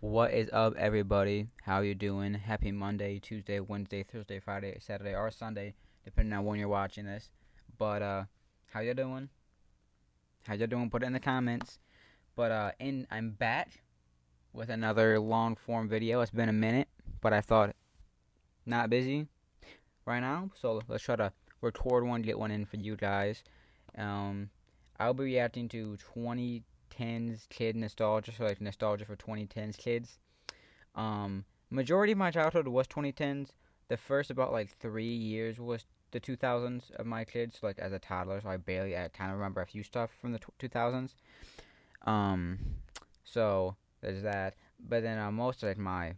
What is up, everybody? How you doing? Happy Monday, Tuesday, Wednesday, Thursday, Friday, Saturday, or Sunday, depending on when you're watching this. But how you doing? How you doing? Put it in the comments. But I'm back with another long form video. It's been a minute, but I thought not busy right now, so let's try to record one, get one in for you guys. Um, I'll be reacting to 2010's kid nostalgia, so like nostalgia for 2010's kids. Majority of my childhood was 2010's. The first about like 3 years was the 2000s of my kids, like as a toddler, so I kind of remember a few stuff from the 2000s. Um, so there's that. But then most of like my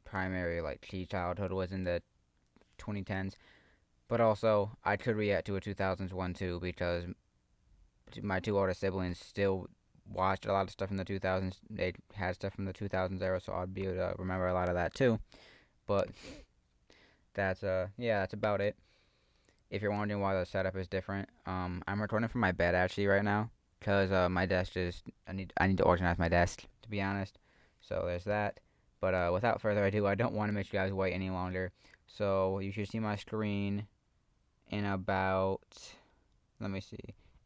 primary like key childhood was in the 2010s. But also I could react to a 2000s one too because my two older siblings still watched a lot of stuff from the 2000s. They had stuff from the 2000s era, so I'd be able to remember a lot of that too. But that's about it. If you're wondering why the setup is different, I'm recording from my bed actually right now, cause my desk just I need to organize my desk, to be honest. So there's that. But without further ado, I don't want to make you guys wait any longer. So you should see my screen in about, let me see,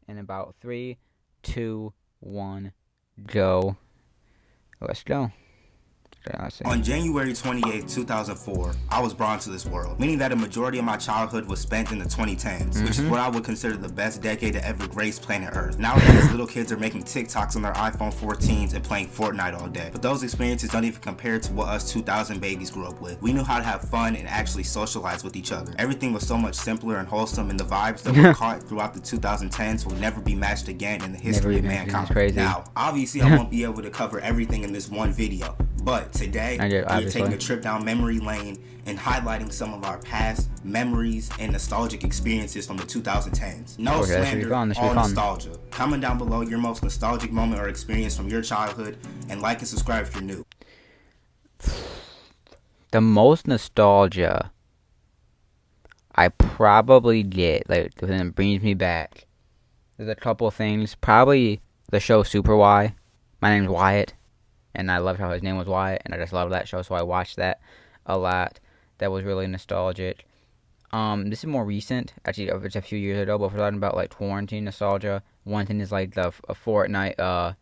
in about 3, 2, 1, go. Let's go. Okay, let's see. On January 28, 2004, I was brought into this world, meaning that a majority of my childhood was spent in the 2010s, which is what I would consider the best decade to ever grace planet Earth. Nowadays, little kids are making TikToks on their iPhone 14s and playing Fortnite all day, but those experiences don't even compare to what us 2000 babies grew up with. We knew how to have fun and actually socialize with each other. Everything was so much simpler and wholesome, and the vibes that were caught throughout the 2010s will never be matched again in the history of mankind. Now, obviously, I won't be able to cover everything in this one video, but today, we're taking a trip down memory lane and highlighting some of our past memories and nostalgic experiences from the 2010s. No slander, all nostalgia. Comment down below your most nostalgic moment or experience from your childhood, and like and subscribe if you're new. The most nostalgia I probably get, like, that brings me back, there's a couple of things. Probably the show Super Y. My name's Wyatt, and I loved how his name was Wyatt, and I just loved that show, so I watched that a lot. That was really nostalgic. This is more recent. Actually, it's a few years ago, but if we're talking about, like, quarantine nostalgia, one thing is, like, the Fortnite,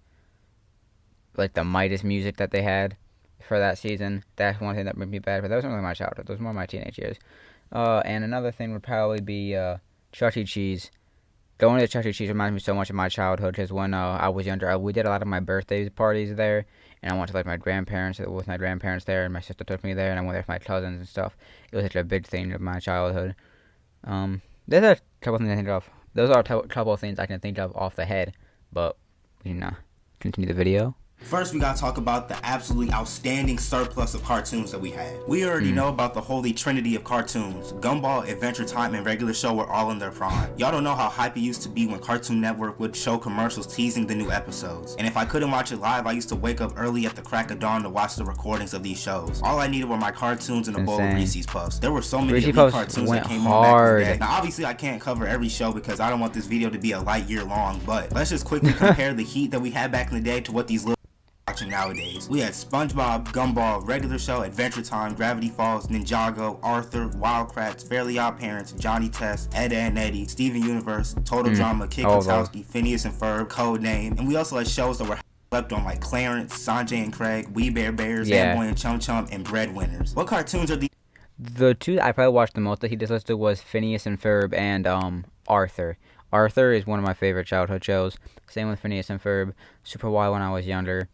like, the Midas music that they had for that season. That's one thing that brings me back, but that wasn't really my childhood. That was more my teenage years. And another thing would probably be, Chuck E. Cheese. Going to Chuck E. Cheese reminds me so much of my childhood, because when I was younger, we did a lot of my birthday parties there, and I went to like my grandparents with my grandparents there, and my sister took me there, and I went there with my cousins and stuff. It was such a big thing of my childhood. There's a couple things I think of. Those are a couple of things I can think of off the head, but we can continue the video. First, we gotta talk about the absolutely outstanding surplus of cartoons that we had. We already know about the holy trinity of cartoons. Gumball, Adventure Time, and Regular Show were all in their prime. Y'all don't know how hype it used to be when Cartoon Network would show commercials teasing the new episodes. And if I couldn't watch it live, I used to wake up early at the crack of dawn to watch the recordings of these shows. All I needed were my cartoons and a bowl of Reese's Puffs. There were so many elite cartoons that came on back in the day. Now, obviously, I can't cover every show because I don't want this video to be a light year long, but let's just quickly compare the heat that we had back in the day to what these little watching nowadays. We had SpongeBob, Gumball, Regular Show, Adventure Time, Gravity Falls, Ninjago, Arthur, Wild Kratts, Fairly Odd Parents, Johnny Test, Ed, Edd n Eddy, Steven Universe, Total Drama, Kid Kotowski, Phineas and Ferb, Codename, and we also had shows that were slept on like Clarence, Sanjay and Craig, We Bare Bears, Amboy and Chum Chum, and Breadwinners. What cartoons are these? The two I probably watched the most that he just listed was Phineas and Ferb and Arthur. Arthur is one of my favorite childhood shows. Same with Phineas and Ferb. Super Y when I was younger.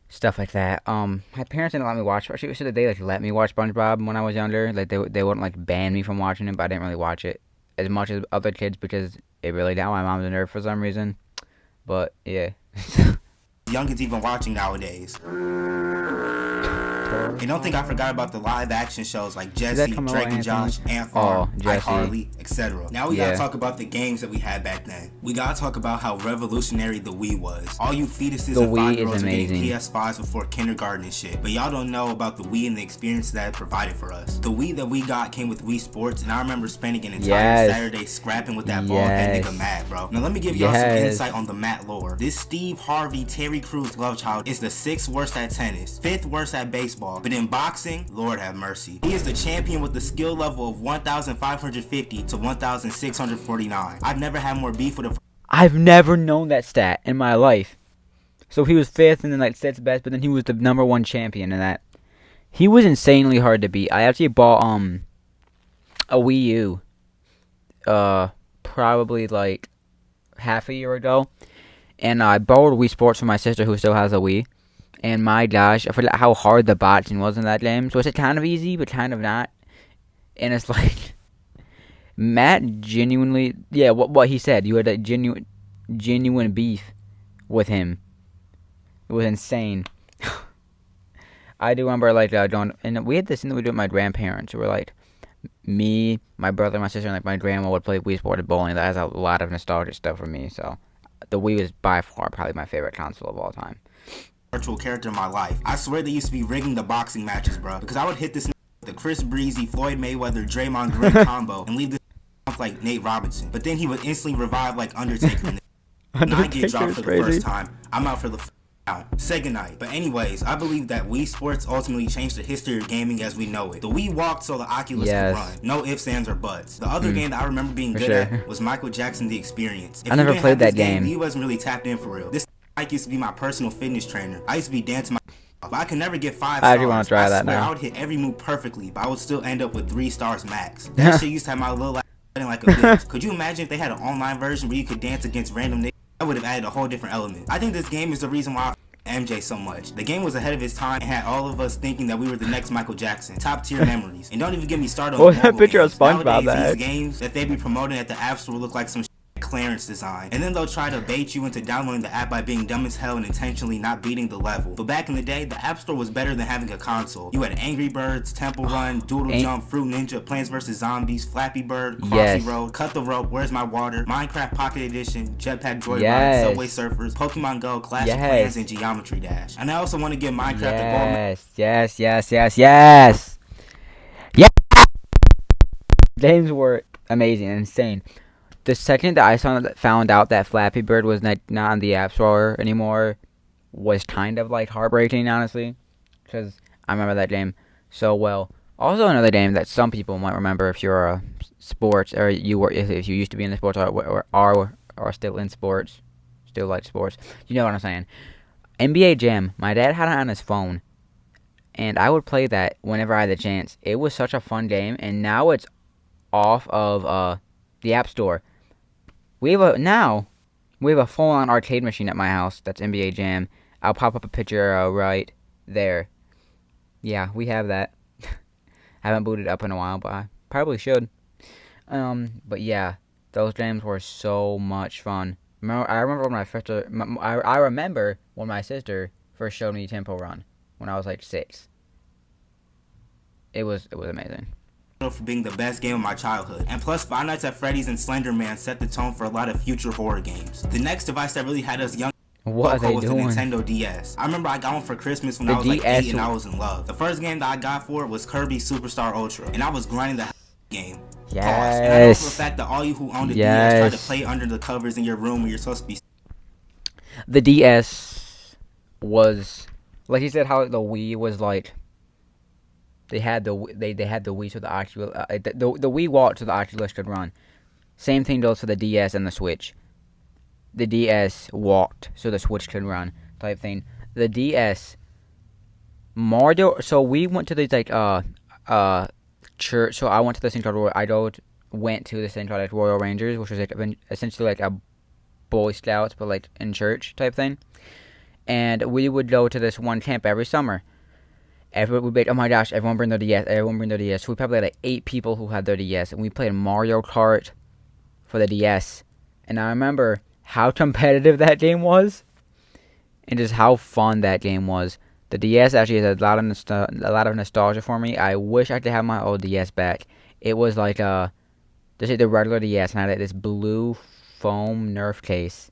Stuff like that. My parents didn't let me watch. Actually, so they like let me watch SpongeBob when I was younger. Like they wouldn't like ban me from watching it, but I didn't really watch it as much as other kids because it really got my mom's nerve for some reason. But yeah. Youngins even watching nowadays. And don't think I forgot about the live action shows like Is that Jesse, Carmelo Drake and Anthony? Josh, Ant Oh, Farm, Jesse. iHarley, etc. Now we Yeah. gotta talk about the games that we had back then. We gotta talk about how revolutionary the Wii was. All you fetuses The and Wii 5-year-olds is are getting amazing. PS5s before kindergarten and shit. But y'all don't know about the Wii and the experience that it provided for us. The Wii that we got came with Wii Sports, and I remember spending an entire Yes. Saturday scrapping with that ball head Yes. nigga Matt, bro. Now let me give y'all some Yes. insight on the Matt lore. This Steve Harvey, Terry Crews love child is the 6th worst at tennis, 5th worst at baseball, but in boxing, Lord have mercy. He is the champion with the skill level of 1,550 to 1,649. I've never had more beef with a I've never known that stat in my life. So he was 5th and then like 6th best, but then he was the number 1 champion in that. He was insanely hard to beat. I actually bought a Wii U probably like half a year ago, and I borrowed Wii Sports from my sister who still has a Wii. And my gosh, I forgot how hard the boxing was in that game. So it's kind of easy, but kind of not. And it's like Matt genuinely, yeah, what he said. You had a genuine beef with him. It was insane. I do remember like going, and we had this thing that we did with my grandparents. We were like, me, my brother, my sister, and like my grandma would play Wii Sports bowling. That has a lot of nostalgic stuff for me. So the Wii was by far probably my favorite console of all time. Virtual character in my life. I swear they used to be rigging the boxing matches, bro. Because I would hit this the Chris Breezy, Floyd Mayweather, Draymond Green combo and leave this like Nate Robinson. But then he would instantly revive like Undertaker. And I get dropped for the first time. I'm out for the out. Say goodnight. But anyways, I believe that Wii Sports ultimately changed the history of gaming as we know it. The Wii walked so the Oculus could run. No ifs, ands, or buts. The other game that I remember being good at was Michael Jackson The Experience. If I never played that game. He wasn't really tapped in for real. This Mike used to be my personal fitness trainer. I used to be dancing but I could never get 5 stars. I actually want to try that now. I would hit every move perfectly, but I would still end up with 3 stars max. That shit used to have my little ass like a bitch. Could you imagine if they had an online version where you could dance against random niggas? I would have added a whole different element. I think this game is the reason why I MJ so much. The game was ahead of its time and had all of us thinking that we were the next Michael Jackson. Top tier memories. And don't even get me started on that picture of SpongeBob? Nowadays, these games that they be promoting at the App Store look like some Clarence design, and then they'll try to bait you into downloading the app by being dumb as hell and intentionally not beating the level. But back in the day, the App Store was better than having a console. You had Angry Birds, Temple Run, Doodle Jump, Fruit Ninja, Plants vs Zombies, Flappy Bird, Crossy Road, Cut the Rope, Where's My Water, Minecraft Pocket Edition, Jetpack Joyride, Subway Surfers, Pokemon Go, Clash of Clans, and Geometry Dash. And I also want to give Minecraft a gold. Yes. Games were amazing and insane. The second that I found out that Flappy Bird was not on the App Store anymore was kind of like heartbreaking, honestly, because I remember that game so well. Also, another game that some people might remember if you're a sports or if you used to be in the sports or are still in sports, still like sports. You know what I'm saying? NBA Jam. My dad had it on his phone, and I would play that whenever I had the chance. It was such a fun game, and now it's off of the App Store. We have a full-on arcade machine at my house that's NBA Jam. I'll pop up a picture right there. Yeah, we have that. I haven't booted up in a while, but I probably should. But yeah, those games were so much fun. I remember when my sister first showed me Temple Run when I was like 6. It was amazing. For being the best game of my childhood. And plus, Five Nights at Freddy's and Slender Man set the tone for a lot of future horror games. The next device that really had us young was the Nintendo DS. I remember I got one for Christmas when I was like 8 and I was in love. The first game that I got for it was Kirby Superstar Ultra, and I was grinding the game. Yes. Pause. And I know for a fact that all you who owned a DS tried to play under the covers in your room when you're supposed to be. The DS was, like you said, how the Wii was like. They had the Wii so the Oculus, the Wii walked so the Oculus could run. Same thing goes for the DS and the Switch. The DS walked so the Switch could run, type thing. The DS, Mario. So we went to these like church. So I went to this thing called went to this thing called like Royal Rangers, which was like essentially like a Boy Scouts, but like in church type thing. And we would go to this one camp every summer. Oh my gosh, everyone bring their DS. So we probably had like 8 people who had their DS, and we played Mario Kart for the DS. And I remember how competitive that game was, and just how fun that game was. The DS actually has a lot of nostalgia for me. I wish I could have my old DS back. It was like just the regular DS, and I had this blue foam Nerf case,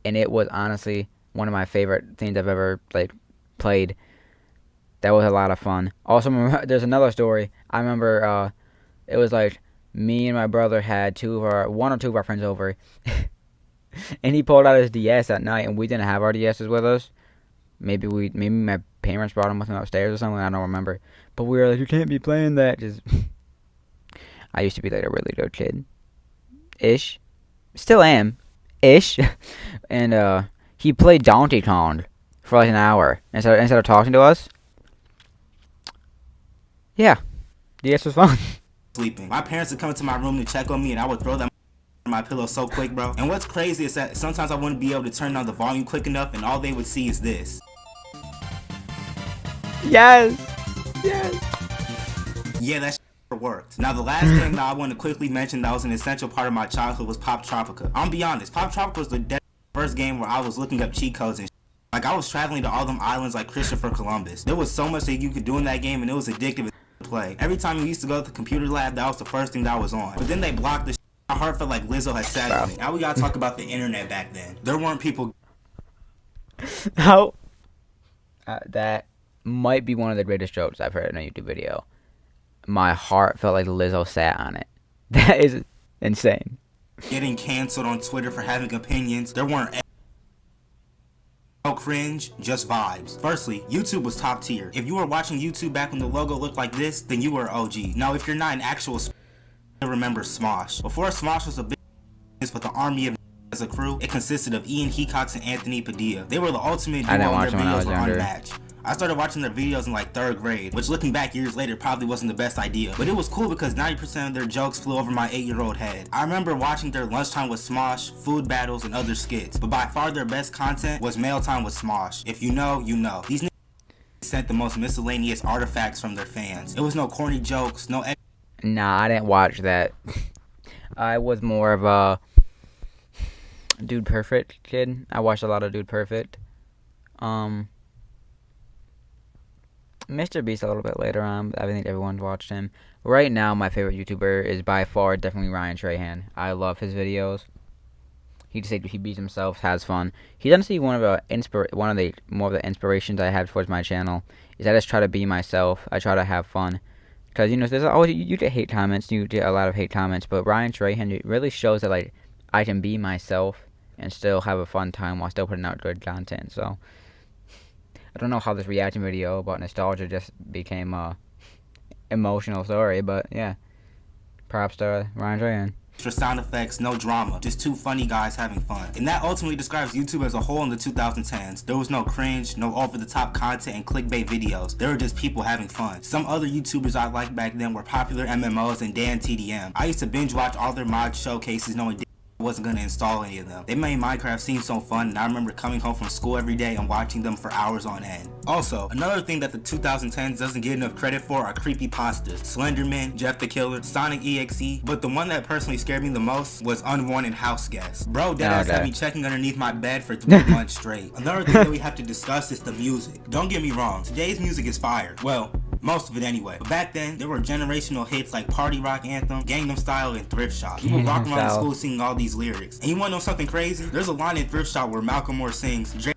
and it was honestly one of my favorite things I've ever like played. That was a lot of fun. Also, there's another story. I remember it was like me and my brother had one or two of our friends over, and he pulled out his DS at night, and we didn't have our DSs with us. Maybe my parents brought them with them upstairs or something. I don't remember. But we were like, you can't be playing that. Just I used to be like a really good kid, ish. Still am, ish. And he played Donkey Kong for like an hour instead of talking to us. Yeah, DS was fun. Sleeping. My parents would come into my room to check on me, and I would throw them my pillow so quick, bro. And what's crazy is that sometimes I wouldn't be able to turn down the volume quick enough, and all they would see is this. Yes. Yes. Yeah, that worked. Now, the last game that I want to quickly mention that was an essential part of my childhood was Pop Tropica. I'm gonna be honest, Pop Tropica was the first game where I was looking up cheat codes and like I was traveling to all them islands like Christopher Columbus. There was so much that you could do in that game, and it was addictive to play. Every time we used to go to the computer lab, that was the first thing that was on. But then they blocked the my heart felt like Lizzo had sat on me. Now we gotta talk about the internet back then. There weren't people. How? That might be one of the greatest jokes I've heard in a YouTube video. My heart felt like Lizzo sat on it. That is insane. Getting canceled on Twitter for having opinions. There weren't no cringe, just vibes. Firstly, YouTube was top tier. If you were watching YouTube back when the logo looked like this, then you were OG. Now, if you're not an actual remember Smosh. Before Smosh was a business with the army of as a crew, it consisted of Ian Hecox and Anthony Padilla. They were the ultimate duo, and their videos were unmatched. I started watching their videos in like 3rd grade, which looking back years later probably wasn't the best idea. But it was cool because 90% of their jokes flew over my 8-year-old head. I remember watching their Lunchtime with Smosh, food battles, and other skits. But by far their best content was Mail Time with Smosh. If you know, you know. These niggas sent the most miscellaneous artifacts from their fans. It was no corny jokes, no. Nah, I didn't watch that. I was more of a Dude Perfect kid. I watched a lot of Dude Perfect. Mr. Beast a little bit later on. I think everyone's watched him. Right now, my favorite YouTuber is by far definitely Ryan Trahan. I love his videos. He beats himself, has fun. He's honestly one of the more of the inspirations I have towards my channel. Is I just try to be myself. I try to have fun. Because, there's always, you get hate comments, you get a lot of hate comments, but Ryan Trahan really shows that, like, I can be myself and still have a fun time while still putting out good content, so. I don't know how this reaction video about nostalgia just became a emotional story, but, yeah. Props to Ryan Trahan. Extra sound effects, no drama, just two funny guys having fun. And that ultimately describes YouTube as a whole in the 2010s. There was no cringe, no over-the-top content and clickbait videos. There were just people having fun. Some other YouTubers I liked back then were Popular MMOs and Dan TDM. I used to binge watch all their mod showcases knowing I wasn't going to install any of them. They made Minecraft seem so fun, and I remember coming home from school every day and watching them for hours on end. Also, another thing that the 2010s doesn't get enough credit for are creepypastas. Slenderman, Jeff the Killer, Sonic EXE, but the one that personally scared me the most was Unwanted House Guest. Bro, deadass had me checking underneath my bed for 3 months straight. Another thing that we have to discuss is the music. Don't get me wrong, today's music is fire. Well, most of it anyway. But back then, there were generational hits like Party Rock Anthem, Gangnam Style, and Thrift Shop. You would walk around school singing all these lyrics. And you wanna know something crazy? There's a line in Thrift Shop where Malcolm Moore sings, There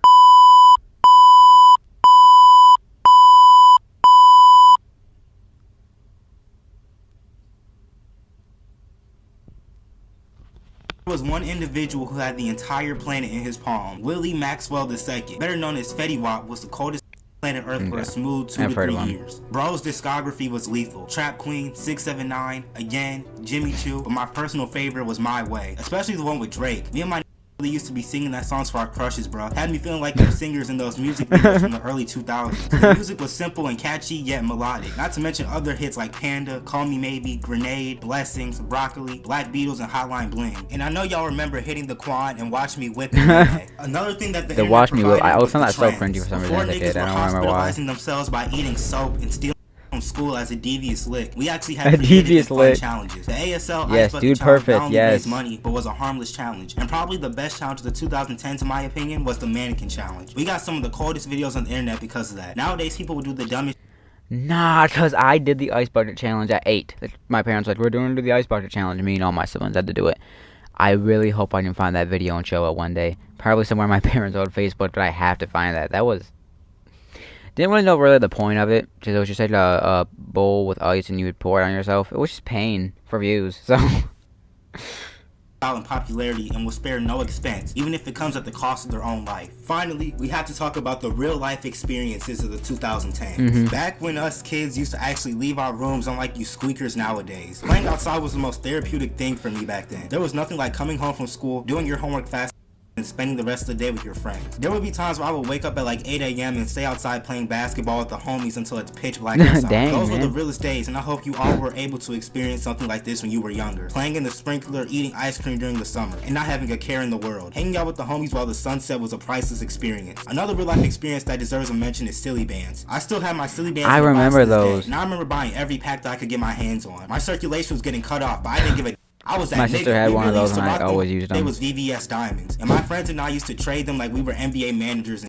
was one individual who had the entire planet in his palm. Willie Maxwell II, better known as Fetty Wap, was the coldest planet Earth for a smooth 2 to 3 years. Bro's discography was lethal. Trap Queen, 679, Again, Jimmy Choo, but my personal favorite was My Way, especially the one with Drake. Me and my used to be singing that songs for our crushes, bro. Had me feeling like those singers in those music videos from the early 2000s. The music was simple and catchy, yet melodic. Not to mention other hits like Panda, Call Me Maybe, Grenade, Blessings, Broccoli, Black Beatles, and Hotline Bling. And I know y'all remember hitting the quad and Watch Me Whip it. Another thing that the Watch Me Whip, I always found that so cringy for some reason as a kid. I don't remember why. Themselves by eating soap and stealing from school as a devious lick, we actually had A creative devious and fun lick. challenges. The ASL Ice Yes, Bucket dude, Challenge not perfect. only raised Yes. money, but was a harmless challenge. And probably the best challenge of the 2010s, in my opinion, was the mannequin challenge. We got some of the coldest videos on the internet because of that. Nowadays, people would do the dumbest. Nah, cause I did the ice bucket challenge at 8. Like, my parents were like, we're doing the ice bucket challenge. Me and all my siblings had to do it. I really hope I can find that video and show it one day. Probably somewhere on my parents' old Facebook, but I have to find that. That was... Didn't really know really the point of it, because it was just like a bowl with ice and you would pour it on yourself. It was just pain for views, so... In popularity and will spare no expense, even if it comes at the cost of their own life. Finally, we have to talk about the real life experiences of the 2010s. Back when us kids used to actually leave our rooms, unlike you squeakers nowadays. Playing outside was the most therapeutic thing for me back then. There was nothing like coming home from school, doing your homework fast, and spending the rest of the day with your friends. There would be times where I would wake up at like 8 a.m. and stay outside playing basketball with the homies until it's pitch black outside. Dang, Those man. were the realest days, and I hope you all were able to experience something like this when you were younger. Playing in the sprinkler, eating ice cream during the summer, and not having a care in the world. Hanging out with the homies while the sun set was a priceless experience. Another real life experience that deserves a mention is silly bands. I still have my silly bands. I in the box remember to this day, those. and I remember buying every pack that I could get my hands on. My circulation was getting cut off, but I didn't give a I was that My nigga. sister had We one of really those used to and I rock them. always used They them. was VVS diamonds, and my friends and I used to trade them like we were NBA managers.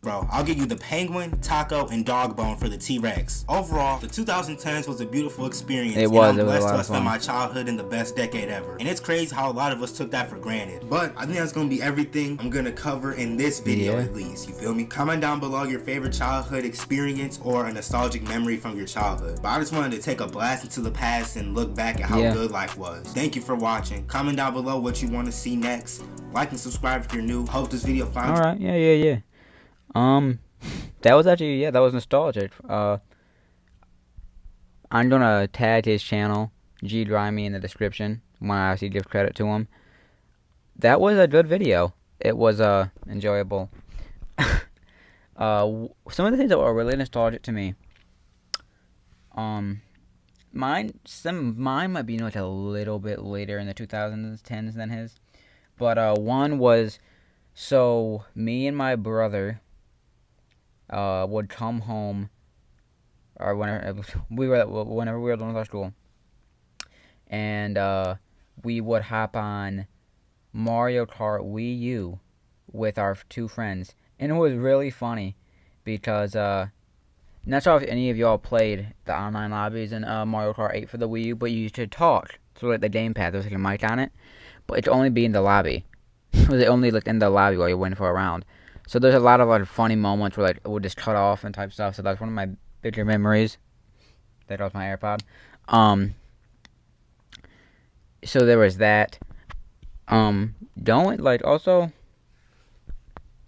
Bro, I'll give you the penguin, taco, and dog bone for the T-Rex. Overall, the 2010s was a beautiful experience. It was. And It I'm was a blessed lot to of have spent fun. my childhood in the best decade ever. And it's crazy how a lot of us took that for granted. But I think that's gonna be everything I'm gonna cover in this video, Yeah. at least. You feel me? Comment down below your favorite childhood experience or a nostalgic memory from your childhood. But I just wanted to take a blast into the past and look back at how Yeah. good life was. Thank you for watching. Comment down below what you want to see next. Like and subscribe if you're new. Hope this video found you. Alright, yeah. That was actually, that was nostalgic. I'm gonna tag his channel, G Drimey, in the description when I actually give credit to him. That was a good video. It was enjoyable. Some of the things that were really nostalgic to me. Mine might be like a little bit later in the 2010s than his, but one was, so me and my brother would come home, or whenever we were done with our school, and we would hop on Mario Kart Wii U with our two friends, and it was really funny because not sure if any of y'all played the online lobbies in Mario Kart 8 for the Wii U, but you should talk through like the gamepad. There's like a mic on it, but it's only be in the lobby. It was only like in the lobby while you're waiting for a round. So there's a lot of like funny moments where like it would just cut off and type stuff. So that's one of my bigger memories. There goes my AirPod. So there was that. Don't like also.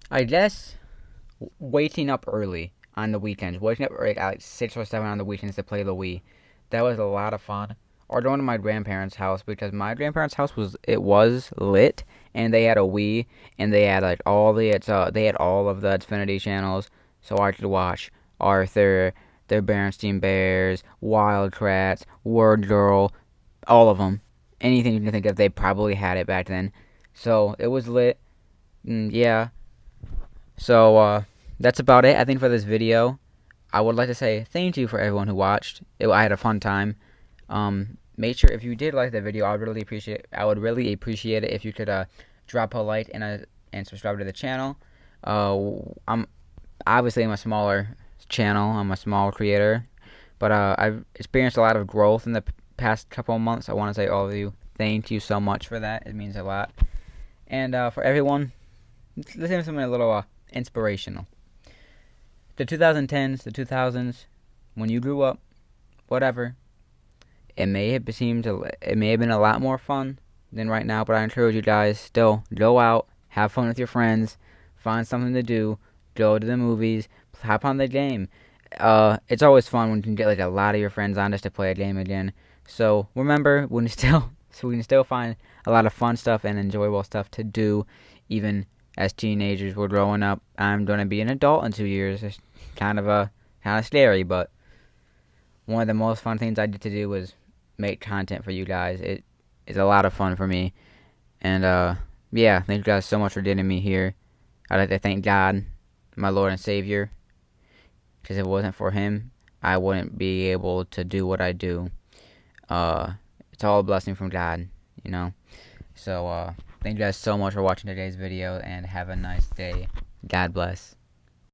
I guess waking up early on the weekends. Waking up early at like 6 or 7 on the weekends to play the Wii. That was a lot of fun. Or going to my grandparents' house, because my grandparents' house was lit, and they had a Wii, and they had like they had all of the Xfinity channels, so I could watch Arthur, their Berenstain Bears, Wild Kratts, Word Girl, all of them. Anything you can think of, they probably had it back then. So it was lit. Yeah. So that's about it, I think, for this video. I would like to say thank you for everyone who watched. I had a fun time. Make sure if you did like the video, I would really appreciate it if you could drop a like and subscribe to the channel. I'm a smaller channel. I'm a small creator, but I've experienced a lot of growth in the past couple of months. I want to say all of you, thank you so much for that. It means a lot. And for everyone, let's do something a little inspirational. The 2010s, the 2000s, when you grew up, whatever. It may have been a lot more fun than right now, but I encourage you guys still go out, have fun with your friends, find something to do, go to the movies, hop on the game. It's always fun when you can get like a lot of your friends on just to play a game again. So remember, we can still find a lot of fun stuff and enjoyable stuff to do, even as teenagers. We're growing up. I'm gonna be an adult in 2 years. It's kind of scary, but one of the most fun things I get to do was make content for you guys. It is a lot of fun for me. And thank you guys so much for getting me here. I'd like to thank God, my Lord and Savior, because if it wasn't for him, I wouldn't be able to do what I do. It's all a blessing from God, you know. So thank you guys so much for watching today's video, and have a nice day. God bless.